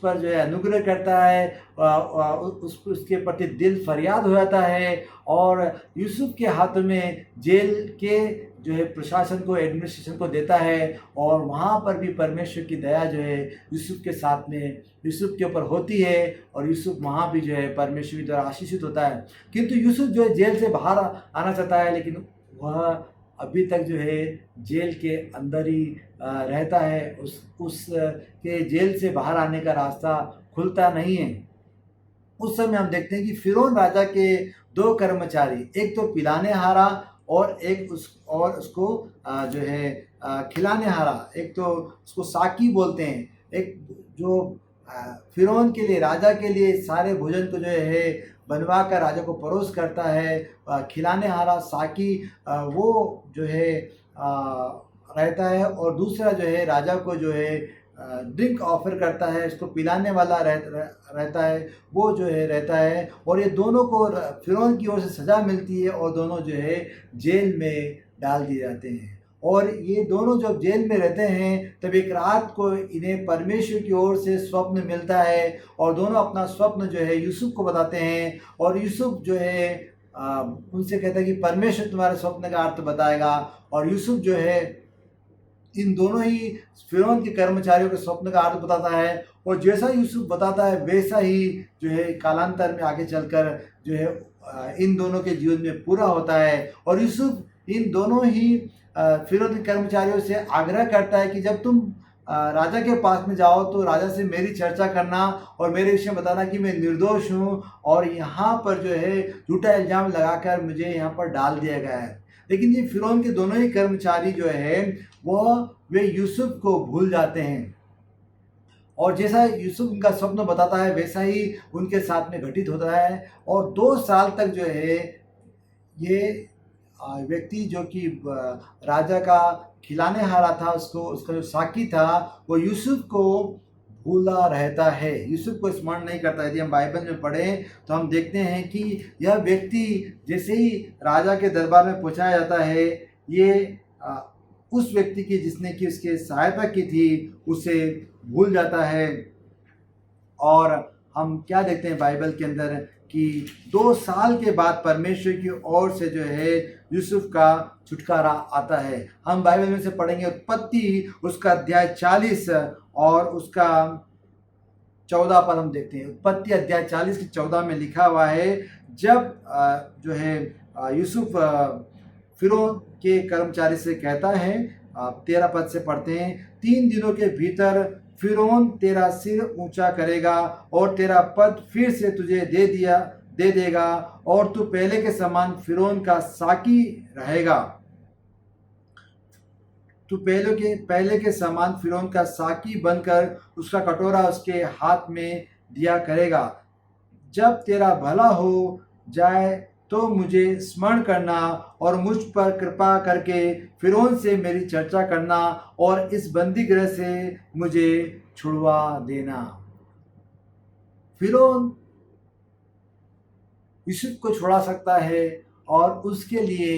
पर जो है अनुग्रह करता है, उसके प्रति दिल फरियाद हो जाता है और यूसुफ के हाथों में जेल के जो है प्रशासन को, एडमिनिस्ट्रेशन को देता है। और वहाँ पर भी परमेश्वर की दया जो है यूसुफ के साथ में, यूसुफ के ऊपर होती है और यूसुफ वहाँ भी जो है परमेश्वर की द्वारा आशीषित होता है। किंतु यूसुफ जो है जेल से बाहर आना चाहता है, लेकिन वह अभी तक जो है जेल के अंदर ही रहता है। उस के जेल से बाहर आने का रास्ता खुलता नहीं है। उस समय हम देखते हैं कि फिरौन राजा के दो कर्मचारी, एक तो पिलाने हारा और एक उसको जो है खिलाने हारा, एक तो उसको साकी बोलते हैं। एक जो फिरौन के लिए, राजा के लिए सारे भोजन को जो है बनवा कर राजा को परोस करता है, खिलाने हारा साकी वो जो है रहता है। और दूसरा जो है राजा को जो है ड्रिंक ऑफर करता है, इसको पिलाने वाला रहता है, वो जो है रहता है। और ये दोनों को फिरौन की ओर से सज़ा मिलती है और दोनों जो है जेल में डाल दिए जाते हैं। और ये दोनों जब जेल में रहते हैं तब एक रात को इन्हें परमेश्वर की ओर से स्वप्न मिलता है और दोनों अपना स्वप्न जो है यूसुफ को बताते हैं। और यूसुफ जो है उनसे कहता है कि परमेश्वर तुम्हारे स्वप्न का अर्थ बताएगा। और यूसुफ जो है इन दोनों ही फिरौन के कर्मचारियों के स्वप्न का अर्थ बताता है। और जैसा यूसुफ बताता है वैसा ही जो है कालांतर में आगे चलकर जो है इन दोनों के जीवन में पूरा होता है। और यूसुफ इन दोनों ही फिरौन के कर्मचारियों से आग्रह करता है कि जब तुम राजा के पास में जाओ तो राजा से मेरी चर्चा करना और मेरे विषय में बताना कि मैं निर्दोष हूँ और यहाँ पर जो है झूठा इल्ज़ाम लगाकर मुझे यहाँ पर डाल दिया गया है। लेकिन ये फिरौन के दोनों ही कर्मचारी जो है वे यूसुफ को भूल जाते हैं और जैसा यूसुफ उनका स्वप्न बताता है वैसा ही उनके साथ में घटित होता है। और 2 साल तक जो है ये व्यक्ति जो कि राजा का खिलाने हारा था, उसका जो साकी था, वो यूसुफ को भूला रहता है, यूसुफ को स्मरण नहीं करता। यदि हम बाइबल में पढ़ें तो हम देखते हैं कि यह व्यक्ति जैसे ही राजा के दरबार में पहुंचाया जाता है, ये उस व्यक्ति की जिसने कि उसकी सहायता की थी उसे भूल जाता है। और हम क्या देखते हैं बाइबल के अंदर कि 2 साल के बाद परमेश्वर की ओर से जो है यूसुफ का छुटकारा आता है। हम बाइबल में से पढ़ेंगे उत्पत्ति उसका अध्याय 40 और उसका 14 पर हम देखते हैं। उत्पत्ति अध्याय 40 की 14 में लिखा हुआ है, जब जो है यूसुफ फिरौन के कर्मचारी से कहता है, 13 पद से पढ़ते हैं, 3 दिनों के भीतर फिरौन तेरा सिर ऊंचा करेगा और तेरा पद फिर से तुझे दे देगा और तू पहले के समान फिरौन का साकी रहेगा। तू पहले के समान फिरौन का साकी बनकर उसका कटोरा उसके हाथ में दिया करेगा। जब तेरा भला हो जाए तो मुझे स्मरण करना और मुझ पर कृपा करके फ़िरौन से मेरी चर्चा करना और इस बंदी गृह से मुझे छुड़वा देना। फ़िरौन यूसुफ को छुड़ा सकता है और उसके लिए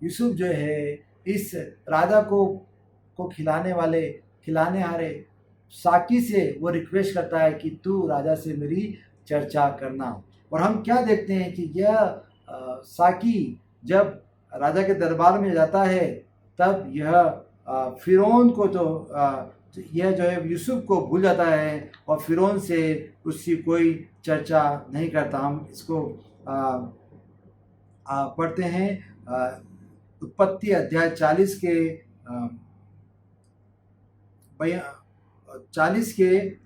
यूसुफ जो है इस राजा को खिलाने हारे साकी से वो रिक्वेस्ट करता है कि तू राजा से मेरी चर्चा करना। और हम क्या देखते हैं कि यह साकी जब राजा के दरबार में जाता है तब यह फ़िरौन को यह जो है यूसुफ को भूल जाता है और फ़िरौन से उसकी कोई चर्चा नहीं करता। हम इसको पढ़ते हैं उत्पत्ति अध्याय 40 के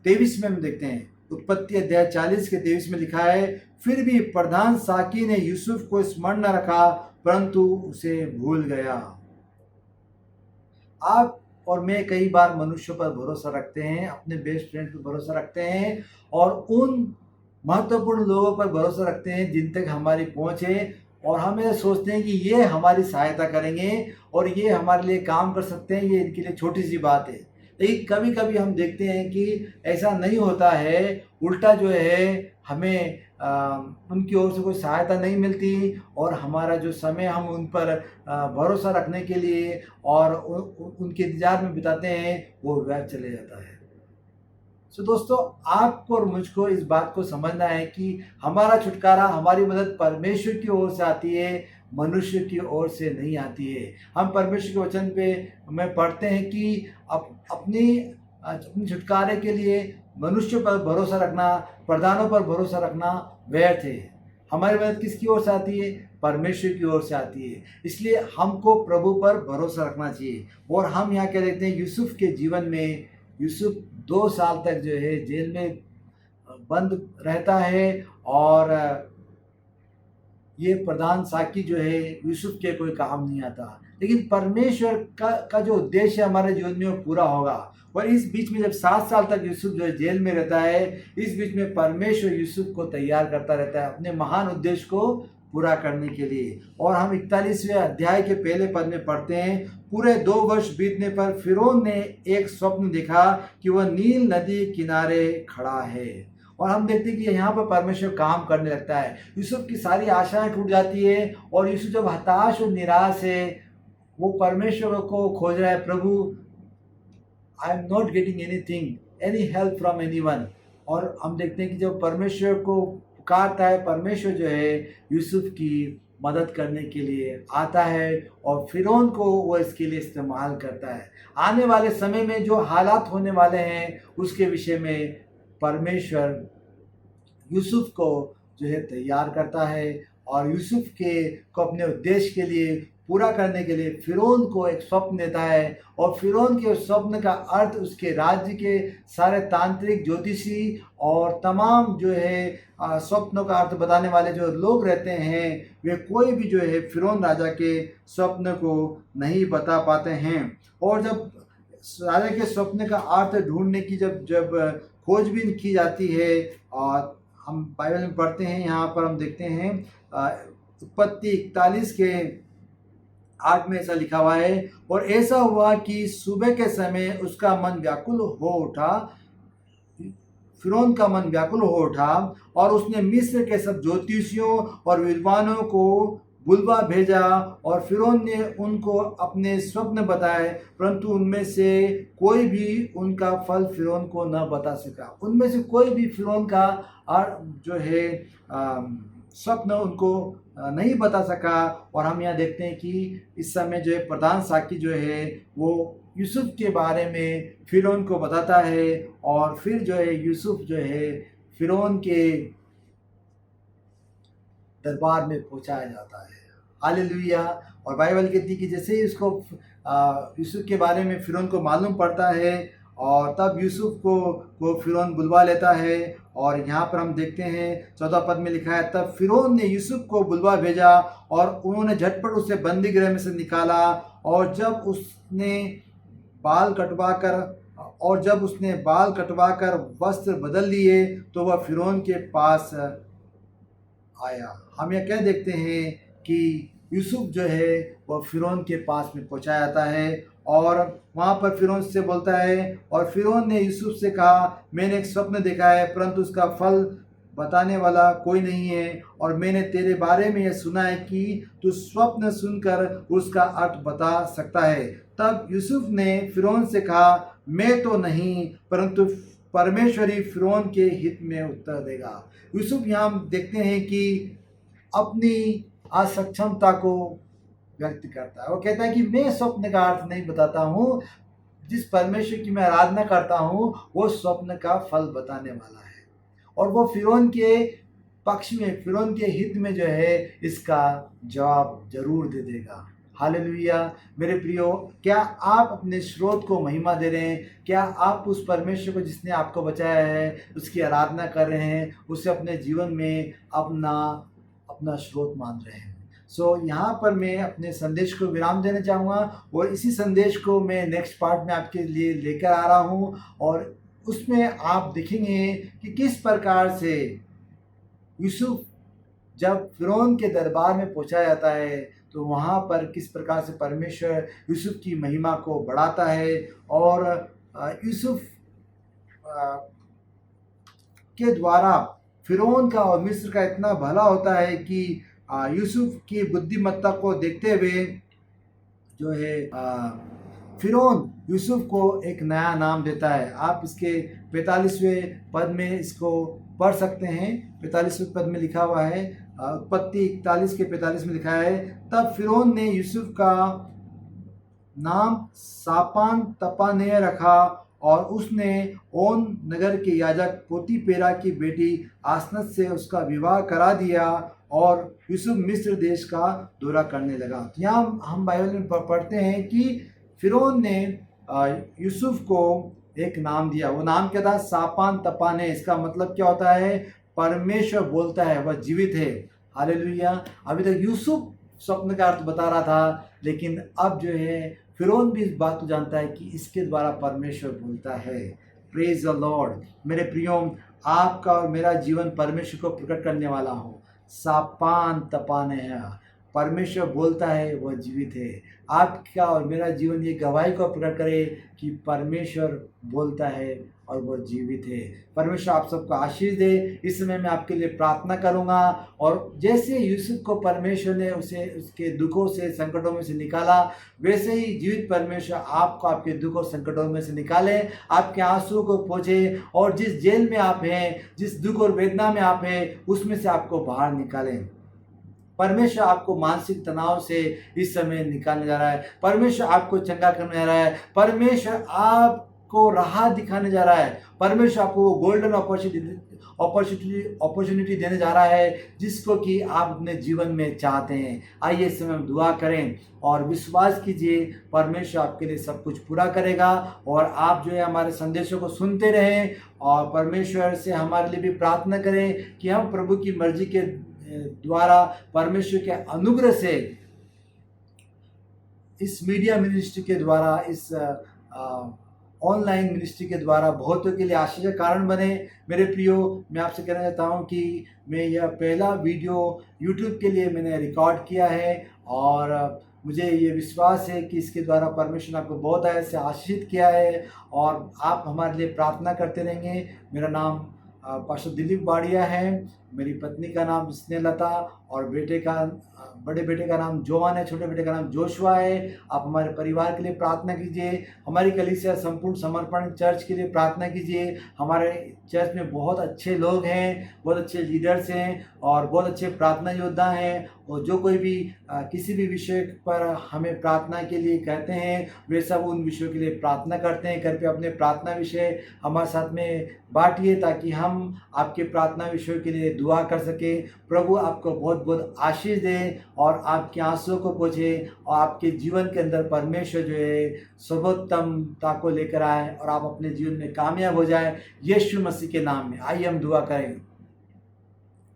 23 में हम देखते हैं। उत्पत्ति अध्याय 40 के 23 में लिखा है, फिर भी प्रधान साकी ने यूसुफ को स्मरण न रखा परंतु उसे भूल गया। आप और मैं कई बार मनुष्यों पर भरोसा रखते हैं, अपने बेस्ट फ्रेंड पर भरोसा रखते हैं और उन महत्वपूर्ण लोगों पर भरोसा रखते हैं जिन तक हमारी पहुंच है और हम ये सोचते हैं कि ये हमारी सहायता करेंगे और ये हमारे लिए काम कर सकते हैं, ये इनके लिए छोटी सी बात है। लेकिन कभी कभी हम देखते हैं कि ऐसा नहीं होता है, उल्टा जो है हमें उनकी ओर से कोई सहायता नहीं मिलती और हमारा जो समय हम उन पर भरोसा रखने के लिए और उनके इंतजार में बिताते हैं वो व्यर्थ चले जाता है। सो दोस्तों, आपको और मुझको इस बात को समझना है कि हमारा छुटकारा, हमारी मदद परमेश्वर की ओर से आती है, मनुष्य की ओर से नहीं आती है। हम परमेश्वर के वचन पे में पढ़ते हैं कि अपनी छुटकारे के लिए मनुष्य पर भरोसा रखना, प्रधानों पर भरोसा रखना व्यर्थ है। हमारी मदद किसकी ओर से आती है? परमेश्वर की ओर से आती है। इसलिए हमको प्रभु पर भरोसा रखना चाहिए। और हम यहाँ क्या देखते हैं, यूसुफ के जीवन में यूसुफ 2 साल तक जो है जेल में बंद रहता है और ये प्रधान साकी जो है यूसुफ के कोई काम नहीं आता। लेकिन परमेश्वर का जो उद्देश्य हमारे जीवन में वो पूरा होगा। और इस बीच में जब 7 साल तक यूसुफ जो है जेल में रहता है, इस बीच में परमेश्वर यूसुफ को तैयार करता रहता है अपने महान उद्देश्य को पूरा करने के लिए। और हम 41वें अध्याय के पहले पद में पढ़ते हैं, पूरे 2 वर्ष बीतने पर फ़िरौन ने एक स्वप्न देखा कि वह नील नदी किनारे खड़ा है। और हम देखते हैं कि यहाँ पर परमेश्वर काम करने लगता है। यूसुफ की सारी आशाएं टूट जाती है और यूसुफ जब हताश और निराश है, वो परमेश्वर को खोज रहा है, प्रभु I am not getting anything, any help from anyone. और हम देखते हैं कि जब परमेश्वर को पुकारता है, परमेश्वर जो है यूसुफ की मदद करने के लिए आता है और फ़िरौन को वो इसके लिए इस्तेमाल करता है। आने वाले समय में जो हालात होने वाले हैं उसके विषय में परमेश्वर यूसुफ को जो है तैयार करता है और यूसुफ को अपने उद्देश्य के लिए पूरा करने के लिए फ़िरौन को एक स्वप्न देता है। और फ़िरौन के उस स्वप्न का अर्थ उसके राज्य के सारे तांत्रिक, ज्योतिषी और तमाम जो है स्वप्नों का अर्थ बताने वाले जो लोग रहते हैं, वे कोई भी जो है फ़िरौन राजा के स्वप्न को नहीं बता पाते हैं। और जब राजा के स्वप्न का अर्थ ढूंढने की जब खोजबीन की जाती है, और हम बाइबल में पढ़ते हैं, यहाँ पर हम देखते हैं उत्पत्ति 41 के 8 में ऐसा लिखा हुआ है, और ऐसा हुआ कि सुबह के समय उसका मन व्याकुल हो उठा, फ़िरौन का मन व्याकुल हो उठा और उसने मिस्र के सब ज्योतिषियों और विद्वानों को बुलवा भेजा और फ़िरौन ने उनको अपने स्वप्न बताए, परंतु उनमें से कोई भी उनका फल फ़िरौन को न बता सका। उनमें से कोई भी फ़िरौन का जो है स्वप्न उनको नहीं बता सका। और हम यहाँ देखते हैं कि इस समय जो है प्रधान साकी जो है वो यूसुफ के बारे में फ़िरौन को बताता है और फिर जो है यूसुफ जो है फ़िरौन के दरबार में पहुंचाया जाता है। हालेलुया। और बाइबल कहती है कि जैसे ही उसको यूसुफ के बारे में फ़िरौन को मालूम पड़ता है और तब यूसुफ को फ़िरौन बुलवा लेता है। और यहाँ पर हम देखते हैं 14 पद में लिखा है, तब फ़िरौन ने यूसुफ को बुलवा भेजा और उन्होंने झटपट उसे बंदी गृह में से निकाला। और जब उसने बाल कटवा कर वस्त्र बदल लिए तो वह फ़िरौन के पास आया। हम यह क्या देखते हैं कि यूसुफ जो है वह फ़िरौन के पास में पहुंचा जाता है और वहाँ पर फ़िरौन से बोलता है, और फ़िरौन ने यूसुफ से कहा, मैंने एक स्वप्न देखा है परंतु उसका फल बताने वाला कोई नहीं है, और मैंने तेरे बारे में यह सुना है कि तू स्वप्न सुनकर उसका अर्थ बता सकता है। तब यूसुफ ने फ़िरौन से कहा, मैं तो नहीं, परंतु परमेश्वर ही फ़िरौन के हित में उत्तर देगा। यूसुफ यहाँ हम देखते हैं कि अपनी असक्षमता को व्यक्त करता है। वो कहता है कि मैं स्वप्न का अर्थ नहीं बताता हूँ, जिस परमेश्वर की मैं आराधना करता हूँ वो स्वप्न का फल बताने वाला है। और वो फ़िरौन के पक्ष में, फ़िरौन के हित में जो है इसका जवाब जरूर दे देगा। हालेलुया। मेरे प्रियो, क्या आप अपने स्रोत को महिमा दे रहे हैं? क्या आप उस परमेश्वर को जिसने आपको बचाया है उसकी आराधना कर रहे हैं, उसे अपने जीवन में अपना अपना स्रोत मान रहे हैं? यहाँ पर मैं अपने संदेश को विराम देना चाहूँगा और इसी संदेश को मैं नेक्स्ट पार्ट में आपके लिए लेकर आ रहा हूँ, और उसमें आप देखेंगे कि किस प्रकार से यूसुफ जब फ़िरौन के दरबार में पहुंचा जाता है तो वहाँ पर किस प्रकार से परमेश्वर यूसुफ की महिमा को बढ़ाता है, और यूसुफ के द्वारा फ़िरौन का और मिस्र का इतना भला होता है कि यूसुफ की बुद्धिमत्ता को देखते हुए जो है फ़िरौन यूसुफ को एक नया नाम देता है। आप इसके 45वें पद में इसको पढ़ सकते हैं। 45वें पद में लिखा हुआ है, उत्पत्ति 41 के 45 में लिखा है, तब फ़िरौन ने यूसुफ का नाम सापान तपानेह रखा, और उसने ओन नगर के याजक पोतीपेरा की बेटी आसनत से उसका विवाह करा दिया, और यूसुफ मिस्र देश का दौरा करने लगा। तो यहाँ हम बाइबल में पढ़ते हैं कि फ़िरौन ने यूसुफ को एक नाम दिया। वो नाम क्या था? सापान तपानेह। इसका मतलब क्या होता है? परमेश्वर बोलता है, वह जीवित है। हालेलुया। अभी तक यूसुफ स्वप्न का अर्थ बता रहा था, लेकिन अब जो है फ़िरौन भी इस बात को जानता है कि इसके द्वारा परमेश्वर बोलता है। Praise the Lord. मेरे प्रियो, आपका और मेरा जीवन परमेश्वर को प्रकट करने वाला हो। सापान तपानेह, परमेश्वर बोलता है, वह जीवित है। आपका और मेरा जीवन ये गवाही को प्रकट करे कि परमेश्वर बोलता है और वह जीवित है। परमेश्वर आप सबको आशीष दे। इस समय मैं आपके लिए प्रार्थना करूंगा, और जैसे यूसुफ को परमेश्वर ने उसे उसके दुखों से, संकटों में से निकाला, वैसे ही जीवित परमेश्वर आपको आपके दुखों संकटों में से निकाले, आपके आंसुओं को पोंछे, और जिस जेल में आप हैं, जिस दुख और वेदना में आप हैं, उसमें से आपको बाहर निकालें। परमेश्वर आपको मानसिक तनाव से इस समय निकालने जा रहा है। परमेश्वर आपको चंगा करने जा रहा है। परमेश्वर आपको राह दिखाने जा रहा है। परमेश्वर आपको गोल्डन अपॉर्चुनिटी देने जा रहा है, जिसको कि आप अपने जीवन में चाहते हैं। आइए इस समय हम दुआ करें और विश्वास कीजिए, परमेश्वर आपके लिए सब कुछ पूरा करेगा। और आप जो है हमारे संदेशों को सुनते रहें, और परमेश्वर से हमारे लिए भी प्रार्थना करें कि हम प्रभु की मर्जी के द्वारा, परमेश्वर के अनुग्रह से, इस मीडिया मिनिस्ट्री के द्वारा, इस ऑनलाइन मिनिस्ट्री के द्वारा बहुतों के लिए आशीष का कारण बने। मेरे प्रियो, मैं आपसे कहना चाहता हूं कि मैं यह पहला वीडियो यूट्यूब के लिए मैंने रिकॉर्ड किया है, और मुझे ये विश्वास है कि इसके द्वारा परमेश्वर ने आपको बहुत ऐसे आशीषित किया है, और आप हमारे लिए प्रार्थना करते रहेंगे। मेरा नाम पास्टर दिलीप बाड़िया है। मेरी पत्नी का नाम स्नेहलता, और बड़े बेटे का नाम जोवान है, छोटे बेटे का नाम जोशुआ है। आप हमारे परिवार के लिए प्रार्थना कीजिए। हमारी कलीसिया संपूर्ण समर्पण चर्च के लिए प्रार्थना कीजिए। हमारे चर्च में बहुत अच्छे लोग हैं, बहुत अच्छे लीडर्स हैं, और बहुत अच्छे प्रार्थना योद्धा हैं, और जो कोई भी किसी भी विषय पर हमें प्रार्थना के लिए कहते हैं, वे सब उन विषयों के लिए प्रार्थना करते हैं। कृपया अपने प्रार्थना विषय हमारे साथ में बांटिए, ताकि हम आपके प्रार्थना विषयों के लिए दुआ कर सकें। प्रभु आपको बहुत बहुत आशीष दे, और आपके आंसुओं को पोंछे, और आपके जीवन के अंदर परमेश्वर जो है सर्वोत्तमता को लेकर आए, और आप अपने जीवन में कामयाब हो जाए, यीशु मसीह के नाम में। आइए हम दुआ करें।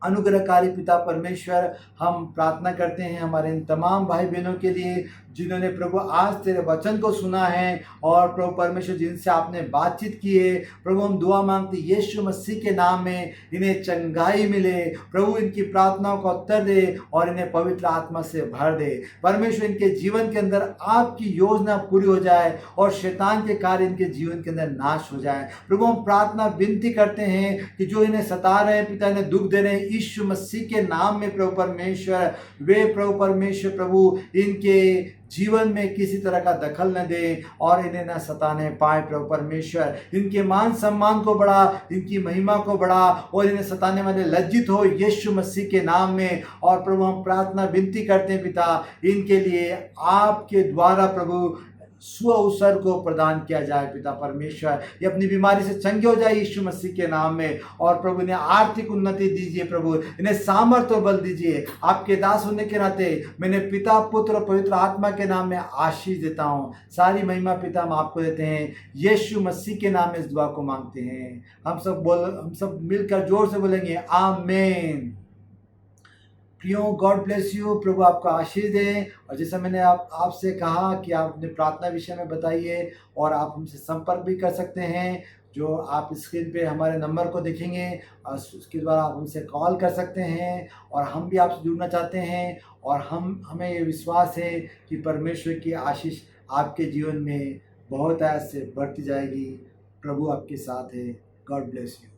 अनुग्रहकारी पिता परमेश्वर, हम प्रार्थना करते हैं हमारे इन तमाम भाई बहनों के लिए जिन्होंने प्रभु आज तेरे वचन को सुना है और प्रभु परमेश्वर जिनसे आपने बातचीत की है, प्रभु हम दुआ मांगते यीशु मसीह के नाम में इन्हें चंगाई मिले। प्रभु इनकी प्रार्थनाओं का उत्तर दे और इन्हें पवित्र आत्मा से भर दे। परमेश्वर इनके जीवन के अंदर आपकी योजना पूरी हो जाए और शैतान के कार्य इनके जीवन के अंदर नाश हो जाए। प्रभु हम प्रार्थना विनती करते हैं कि जो इन्हें सता रहे हैं पिता, इन्हें दुख दे रहे हैं, यीशु मसीह के नाम में प्रभु परमेश्वर वे प्रभु परमेश्वर प्रभु इनके जीवन में किसी तरह का दखल न दे और इन्हें न सताने पाए। प्रभु परमेश्वर इनके मान सम्मान को बढ़ा, इनकी महिमा को बढ़ा और इन्हें सताने वाले लज्जित हो यीशु मसीह के नाम में। और प्रभु हम प्रार्थना विनती करते हैं पिता, इनके लिए आपके द्वारा प्रभु स्व अवसर को प्रदान किया जाए पिता परमेश्वर, ये अपनी बीमारी से चंगे हो जाए यीशु मसीह के नाम में। और प्रभु इन्हें आर्थिक उन्नति दीजिए, प्रभु इन्हें सामर्थ्य और बल दीजिए। आपके दास होने के नाते मैंने पिता पुत्र और पवित्र आत्मा के नाम में आशीष देता हूँ। सारी महिमा पिता हम आपको देते हैं, यीशु मसीह के नाम में इस दुआ को मांगते हैं। हम सब मिलकर जोर से बोलेंगे आमीन। प्रियो गॉड ब्लेस यू, प्रभु आपका आशीष दे। और जैसा मैंने आपसे कहा कि आप अपने प्रार्थना विषय में बताइए और आप हमसे संपर्क भी कर सकते हैं। जो आप स्क्रीन पे हमारे नंबर को देखेंगे और उसके द्वारा आप हमसे कॉल कर सकते हैं और हम भी आपसे जुड़ना चाहते हैं। और हमें ये विश्वास है कि परमेश्वर की आशीष आपके जीवन में बहुत आज से बढ़ती जाएगी। प्रभु आपके साथ है। God bless you.